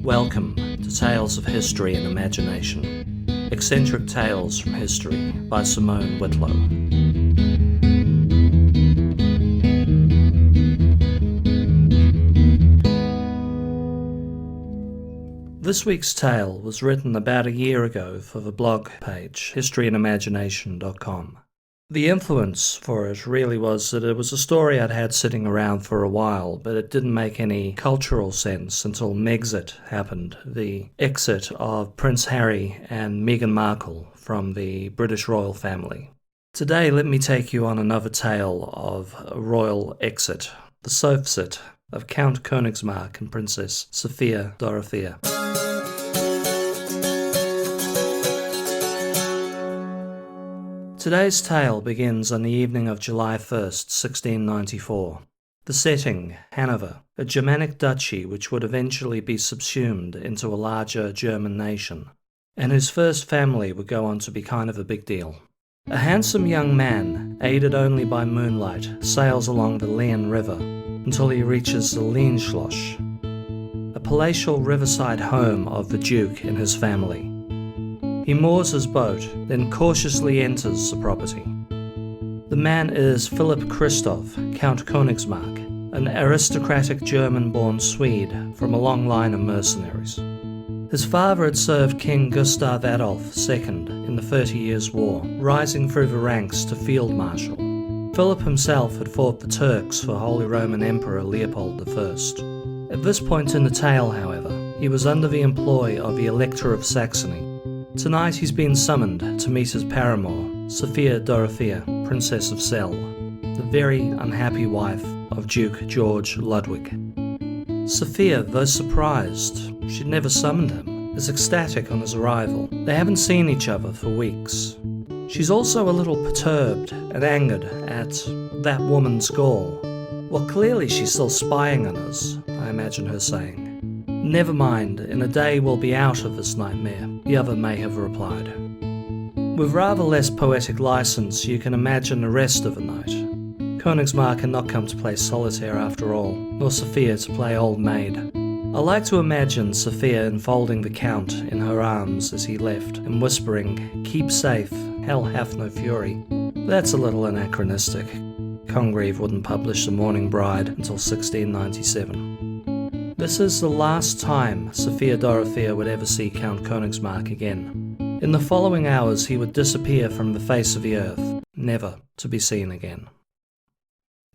Welcome to Tales of History and Imagination. Eccentric Tales from History by Simone Whitlow. This week's tale was written about a year ago for the blog page, historyandimagination.com. The influence for it really was that it was a story I'd had sitting around for a while, but it didn't make any cultural sense until Megxit happened, the exit of Prince Harry and Meghan Markle from the British royal family. Today, let me take you on another tale of a royal exit, the Sophxit of Count Königsmarck and Princess Sophia Dorothea. Today's tale begins on the evening of July 1st, 1694. The setting, Hanover, a Germanic Duchy which would eventually be subsumed into a larger German nation, and whose first family would go on to be kind of a big deal. A handsome young man, aided only by moonlight, sails along the Leine river until he reaches the Leineschloss, a palatial riverside home of the Duke and his family. He moors his boat, then cautiously enters the property. The man is Philip Christoph, Count Königsmarck, an aristocratic German-born Swede from a long line of mercenaries. His father had served King Gustav Adolf II in the 30 Years' War, rising through the ranks to Field Marshal. Philip himself had fought the Turks for Holy Roman Emperor Leopold I. At this point in the tale, however, he was under the employ of the Elector of Saxony. Tonight he's been summoned to meet his paramour, Sophia Dorothea, Princess of Celle, the very unhappy wife of Duke George Ludwig. Sophia, though surprised she'd never summoned him, is ecstatic on his arrival. They haven't seen each other for weeks. She's also a little perturbed and angered at that woman's gall. Well, clearly she's still spying on us, I imagine her saying. Never mind, in a day we'll be out of this nightmare, the other may have replied. With rather less poetic license, you can imagine the rest of the night. Königsmarck had not come to play solitaire after all, nor Sophia to play old maid. I like to imagine Sophia enfolding the Count in her arms as he left, and whispering, "Keep safe, hell hath no fury." That's a little anachronistic. Congreve wouldn't publish The Morning Bride until 1697. This is the last time Sophia Dorothea would ever see Count Königsmarck again. In the following hours he would disappear from the face of the earth, never to be seen again.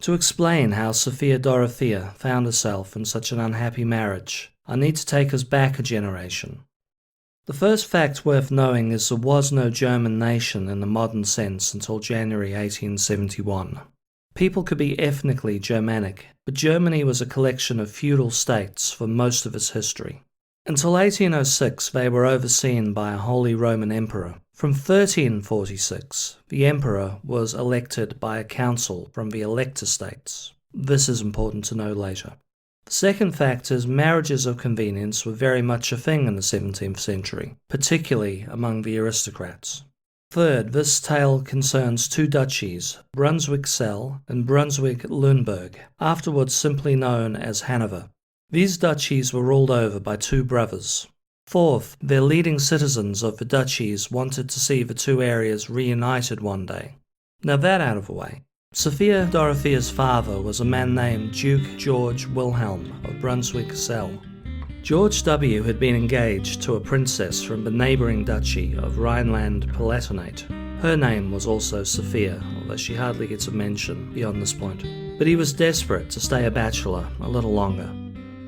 To explain how Sophia Dorothea found herself in such an unhappy marriage, I need to take us back a generation. The first fact worth knowing is there was no German nation in the modern sense until January 1871. People could be ethnically Germanic, but Germany was a collection of feudal states for most of its history. Until 1806, they were overseen by a Holy Roman Emperor. From 1346, the Emperor was elected by a council from the Elector states. This is important to know later. The second fact is marriages of convenience were very much a thing in the 17th century, particularly among the aristocrats. Third, this tale concerns two duchies, Brunswick-Celle and Brunswick-Lüneburg, afterwards simply known as Hanover. These duchies were ruled over by two brothers. Fourth, their leading citizens of the duchies wanted to see the two areas reunited one day. Now that out of the way, Sophia Dorothea's father was a man named Duke George Wilhelm of Brunswick-Celle. George W. had been engaged to a princess from the neighbouring duchy of Rhineland-Palatinate. Her name was also Sophia, although she hardly gets a mention beyond this point. But he was desperate to stay a bachelor a little longer.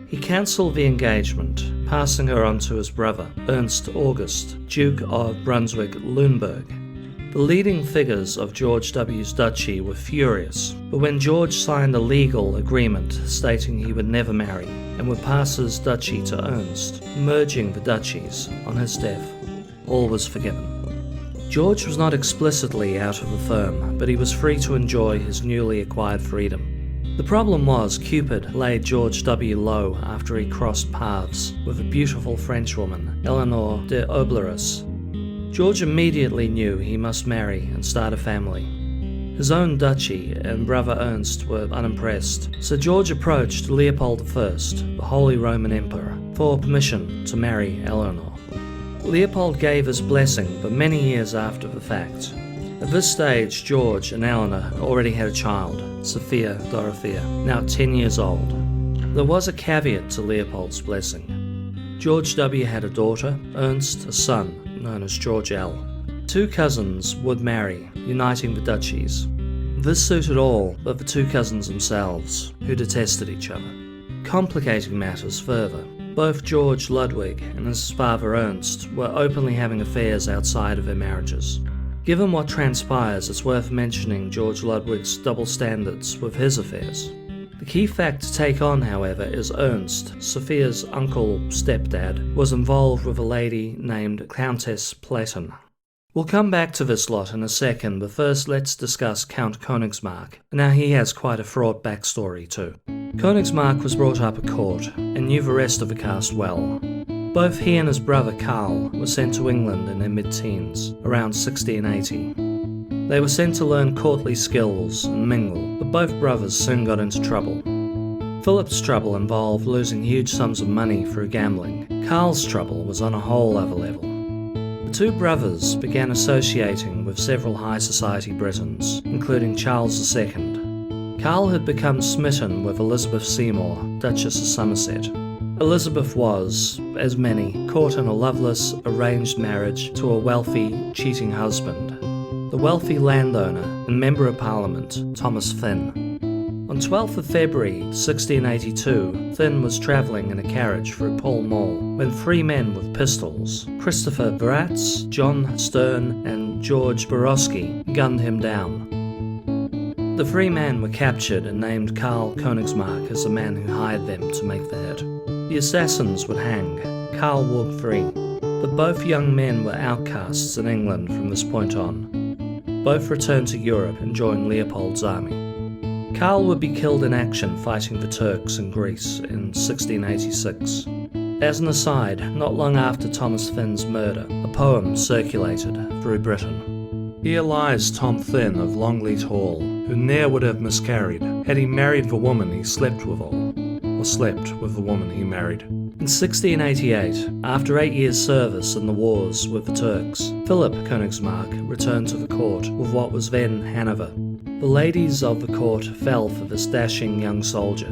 He cancelled the engagement, passing her on to his brother, Ernst August, Duke of Brunswick-Lüneburg. The leading figures of George W.'s duchy were furious, but when George signed a legal agreement stating he would never marry and would pass his duchy to Ernst, merging the duchies on his death, all was forgiven. George was not explicitly out of the firm, but he was free to enjoy his newly acquired freedom. The problem was Cupid laid George W. low after he crossed paths with a beautiful Frenchwoman, Eleanor de Obleris. George immediately knew he must marry and start a family. His own duchy and brother Ernst were unimpressed, so George approached Leopold I, the Holy Roman Emperor, for permission to marry Eleanor. Leopold gave his blessing, but many years after the fact. At this stage, George and Eleanor already had a child, Sophia Dorothea, now 10 years old. There was a caveat to Leopold's blessing. George W. had a daughter, Ernst a son, known as George L. 2 cousins would marry, uniting the duchies. This suited all but the 2 cousins themselves, who detested each other. Complicating matters further, both George Ludwig and his father Ernst were openly having affairs outside of their marriages. Given what transpires, it's worth mentioning George Ludwig's double standards with his affairs. The key fact to take on, however, is Ernst, Sophia's uncle-stepdad, was involved with a lady named Countess Platen. We'll come back to this lot in a second, but first let's discuss Count Königsmark. Now he has quite a fraught backstory too. Königsmark was brought up at court and knew the rest of the cast well. Both he and his brother Karl were sent to England in their mid-teens, around 1680. They were sent to learn courtly skills and mingle, but both brothers soon got into trouble. Philip's trouble involved losing huge sums of money through gambling. Karl's trouble was on a whole other level. The 2 brothers began associating with several high society Britons, including Charles II. Karl had become smitten with Elizabeth Seymour, Duchess of Somerset. Elizabeth was, as many, caught in a loveless, arranged marriage to a wealthy, cheating husband, the wealthy landowner and Member of Parliament, Thomas Thynne. On 12th of February 1682, Thynne was travelling in a carriage through Pall Mall when 3 men with pistols, Christopher Baratz, John Stern and George Borowski, gunned him down. The 3 men were captured and named Karl Königsmark as the man who hired them to make the hit. The assassins would hang. Karl walked free, but both young men were outcasts in England from this point on. Both returned to Europe and joined Leopold's army. Karl would be killed in action fighting the Turks in Greece in 1686. As an aside, not long after Thomas Thynne's murder, a poem circulated through Britain. Here lies Tom Thynne of Longleat Hall, who ne'er would have miscarried, had he married the woman he slept withal, or slept with the woman he married. In 1688, after 8 years' service in the wars with the Turks, Philip Königsmark returned to the court with what was then Hanover. The ladies of the court fell for this dashing young soldier.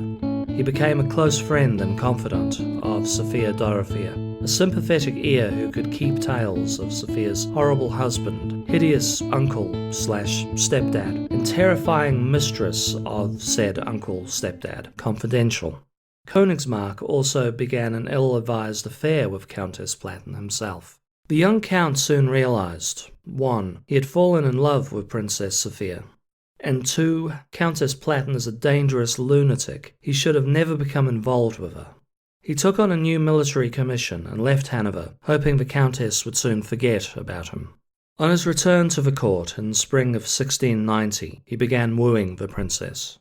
He became a close friend and confidant of Sophia Dorothea, a sympathetic ear who could keep tales of Sophia's horrible husband, hideous uncle/stepdad, and terrifying mistress of said uncle/stepdad confidential. Königsmark also began an ill-advised affair with Countess Platen himself. The young count soon realized, 1. He had fallen in love with Princess Sophia, and 2. Countess Platen is a dangerous lunatic. He should have never become involved with her. He took on a new military commission and left Hanover, hoping the Countess would soon forget about him. On his return to the court in spring of 1690, he began wooing the princess.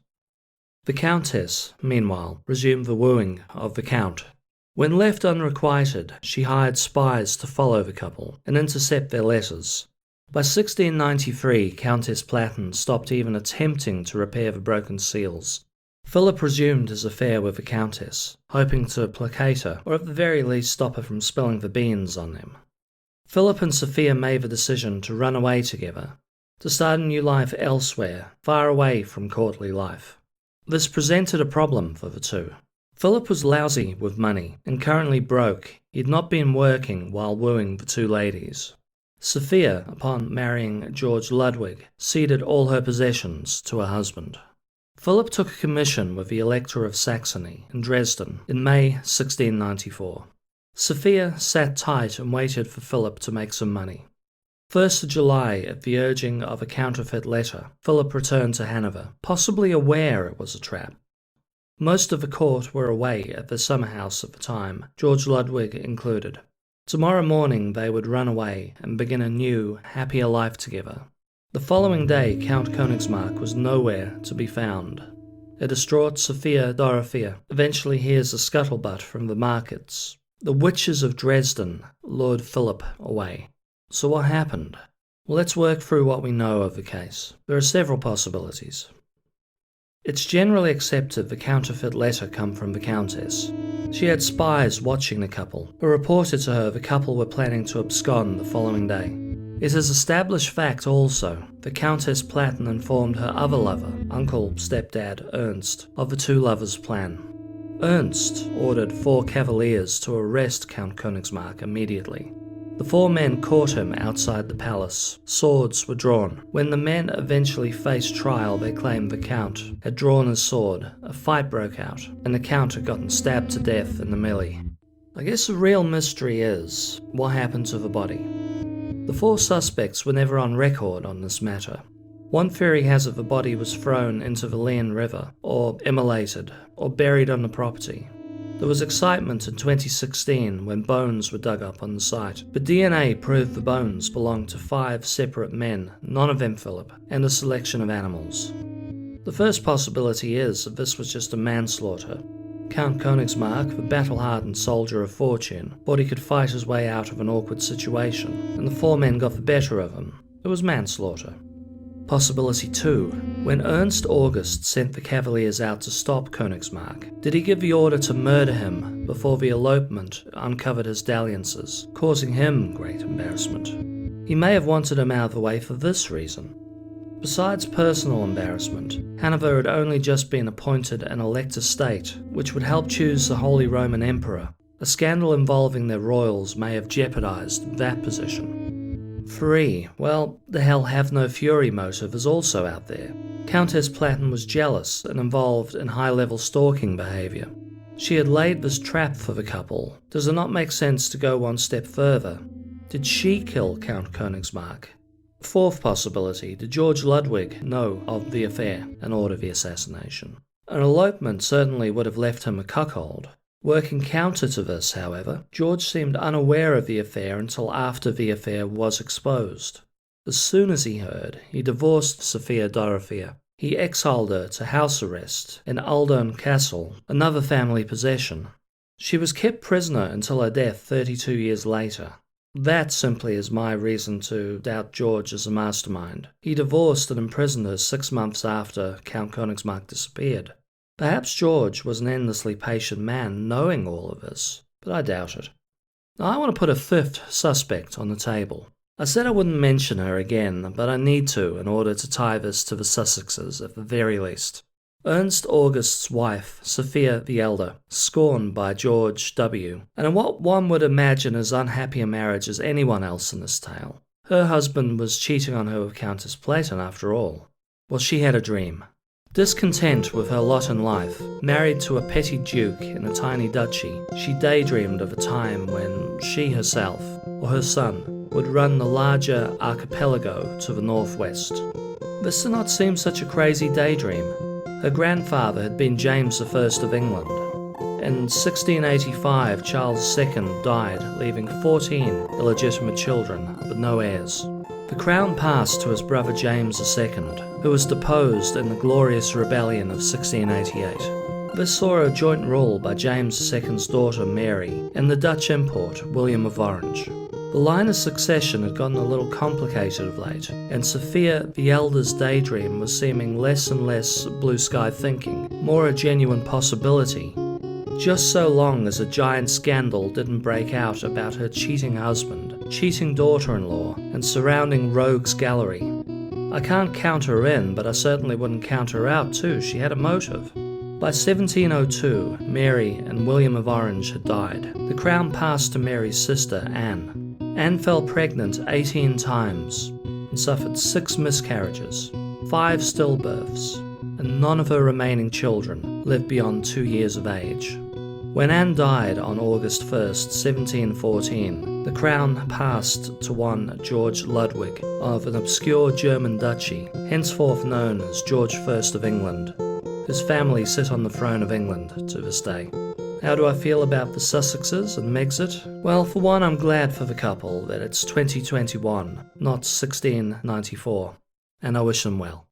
The Countess, meanwhile, resumed the wooing of the Count. When left unrequited, she hired spies to follow the couple and intercept their letters. By 1693, Countess Platen stopped even attempting to repair the broken seals. Philip resumed his affair with the Countess, hoping to placate her, or at the very least stop her from spilling the beans on him. Philip and Sophia made the decision to run away together, to start a new life elsewhere, far away from courtly life. This presented a problem for the 2. Philip was lousy with money and currently broke. He had not been working while wooing the 2 ladies. Sophia, upon marrying George Ludwig, ceded all her possessions to her husband. Philip took a commission with the Elector of Saxony in Dresden in May 1694. Sophia sat tight and waited for Philip to make some money. 1st of July, at the urging of a counterfeit letter, Philip returned to Hanover, possibly aware it was a trap. Most of the court were away at the summer house at the time, George Ludwig included. Tomorrow morning they would run away and begin a new, happier life together. The following day, Count Königsmark was nowhere to be found. A distraught Sophia Dorothea eventually hears a scuttlebutt from the markets. The witches of Dresden lured Philip away. So what happened? Well, let's work through what we know of the case. There are several possibilities. It's generally accepted the counterfeit letter come from the Countess. She had spies watching the couple, who reported to her the couple were planning to abscond the following day. It is established fact also that Countess Platten informed her other lover, uncle stepdad Ernst, of the two lovers' plan. Ernst ordered 4 cavaliers to arrest Count Königsmarck immediately. The 4 men caught him outside the palace. Swords were drawn. When the men eventually faced trial, they claimed the Count had drawn his sword. A fight broke out, and the Count had gotten stabbed to death in the melee. I guess the real mystery is, what happened to the body? The 4 suspects were never on record on this matter. One theory has it the body was thrown into the Leine River, or immolated, or buried on the property. There was excitement in 2016 when bones were dug up on the site, but DNA proved the bones belonged to 5 separate men, none of them Philip, and a selection of animals. The first possibility is that this was just a manslaughter. Count Königsmarck, the battle-hardened soldier of fortune, thought he could fight his way out of an awkward situation, and the 4 men got the better of him. It was manslaughter. Possibility 2. When Ernst August sent the cavaliers out to stop Königsmarck, did he give the order to murder him before the elopement uncovered his dalliances, causing him great embarrassment? He may have wanted him out of the way for this reason. Besides personal embarrassment, Hanover had only just been appointed an elector state, which would help choose the Holy Roman Emperor. A scandal involving their royals may have jeopardized that position. 3. Well, the hell have no fury motive is also out there. Countess Platten was jealous and involved in high-level stalking behaviour. She had laid this trap for the couple. Does it not make sense to go one step further? Did she kill Count Königsmarck? 4th possibility, did George Ludwig know of the affair and order the assassination? An elopement certainly would have left him a cuckold. Working counter to this, however, George seemed unaware of the affair until after the affair was exposed. As soon as he heard, he divorced Sophia Dorothea. He exiled her to house arrest in Aldern Castle, another family possession. She was kept prisoner until her death 32 years later. That simply is my reason to doubt George as a mastermind. He divorced and imprisoned her 6 months after Count Königsmarck disappeared. Perhaps George was an endlessly patient man knowing all of this, but I doubt it. Now I want to put a 5th suspect on the table. I said I wouldn't mention her again, but I need to in order to tie this to the Sussexes at the very least. Ernst August's wife, Sophia the Elder, scorned by George W., and in what one would imagine as unhappy a marriage as anyone else in this tale. Her husband was cheating on her with Countess Platten after all. Well, she had a dream. Discontent with her lot in life, married to a petty duke in a tiny duchy, she daydreamed of a time when she herself, or her son, would run the larger archipelago to the northwest. This did not seem such a crazy daydream. Her grandfather had been James I of England. In 1685, Charles II died, leaving 14 illegitimate children, but no heirs. The crown passed to his brother James II, who was deposed in the Glorious Rebellion of 1688. This saw a joint rule by James II's daughter Mary and the Dutch import William of Orange. The line of succession had gotten a little complicated of late, and Sophia the Elder's daydream was seeming less and less blue-sky thinking, more a genuine possibility. Just so long as a giant scandal didn't break out about her cheating husband, cheating daughter-in-law, and surrounding rogues gallery. I can't count her in, but I certainly wouldn't count her out too. She had a motive. By 1702, Mary and William of Orange had died. The crown passed to Mary's sister, Anne. Anne fell pregnant 18 times and suffered 6 miscarriages, 5 stillbirths, and none of her remaining children lived beyond 2 years of age. When Anne died on August 1st, 1714, the crown passed to one George Ludwig of an obscure German duchy, henceforth known as George I of England. His family sit on the throne of England to this day. How do I feel about the Sussexes and Megxit? Well, for one, I'm glad for the couple that it's 2021, not 1694, and I wish them well.